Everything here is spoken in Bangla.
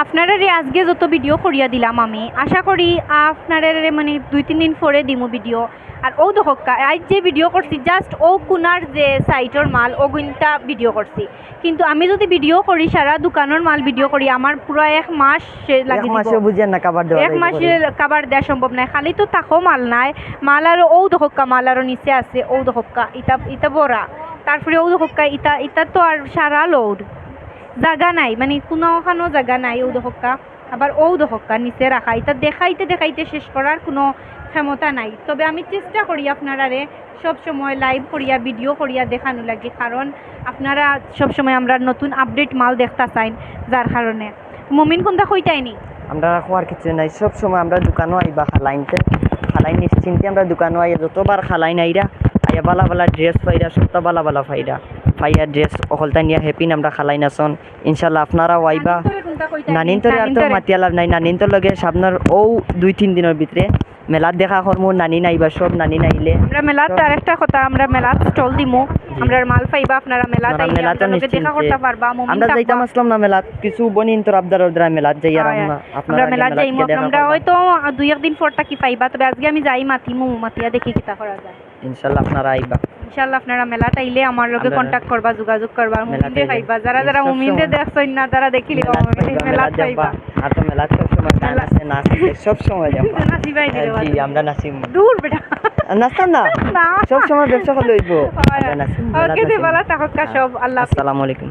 আপনারা আজকে যত ভিডিও করিয়া দিলাম আমি আশা করি আপনারা মানে 2-3 দিন পরে দিমু ভিডিও। আর ও দহকা আজ যে ভিডিও করছি জাস্ট ও কুনার যে সাইটর মাল ও গুনটা ভিডিও করছি, কিন্তু আমি যদি ভিডিও করি সারা দোকানের মাল ভিডিও করি আমার পুরো এক মাস লাগে এক মাসে বুঝেন না কভার দেওয়া এক মাসে কাবার দেওয়া সম্ভব নাই। খালি তো তাকো মাল নাই, মাল আরো ও দহকা মাল আরো নিচে আছে ও দহকা ইটা ইটা বড়া, তারপরে ও দহকা ইটা ইটা তো আর সারা লোড জায়গা নাই, মানে কোনোখানো জায়গা নাই ও দহকা। আবার ও দহকা নিচে রাখা এটা দেখাইতে দেখাইতে শেষ করার কোনো ক্ষমতা নাই। তবে আমি চেষ্টা করি আপনারারে সব সময় লাইভ করিয়া ভিডিও করিয়া দেখানো লাগে, কারণ আপনারা সব সময় আমরা নতুন আপডেট মাল দেখতে চাই, যার কারণে মমিন কোনটা কইতাইনি আমরা রাখবার কিছু নাই। সব সময় আমরা দোকানও আইবা খালাই নিশ্চিন্তে আমরা দোকানও আইয়া যতবার খালাই নাইরা আইয়া বালা বালা ড্রেস পাইরা সপ্তাহ বালা বালা ফাইয়া ড্রেস অকলতা নিয়ে হ্যাপিন আমরা খালাই নাচন। ইনশাল্লাহ আপনারাও আইবা। নানিন তোর আর তো মাতিয়া লাভ নাই, নানিন তোর লগে সামনের ও 2-3 দিনের ভিতরে মেলাত দেখা করমু। নানি নাইবা সব নানি নাইলে আমরা মেলাত আরেকটা কথা আমরা মেলাত স্টল দিমু, আমরা মাল পাইবা আপনারা মেলাত আইয়া আমাদের দেখা করতে পারবা। আমরা যাইতাম আসলাম না মেলাত কিছু বনিন তোর আবদার ওদরা মেলাত যাইয়া আমরা মেলাত যাইমু। আমরা হয়তো 2-1 দিন পর থাকি পাইবা, তবে আজকে আমি যাই মাতিয়া দেখি কিতা করা যায়। ইনশাআল্লাহ আপনারা আইবা। ইনশাআল্লাহ আপনারা মেলাত আইলে আমার লগে কন্টাক্ট করবা, যোগাযোগ করবা। মুমিনদে পাইবা, যারা মুমিনদে দেখছই না তারা দেখিলি মেলাত পাইবা। আর তো মেলাত সব সময় গান আছে নাচ আছে সব সময় যাবা। নাচিবাই দিলে জি আমরা নাচিম। দূর বেটা নাচতাম না সব সময় ব্যবসা করে লইব। ওকে দে বালা তাহকা সব। আল্লাহ। আসসালামু আলাইকুম।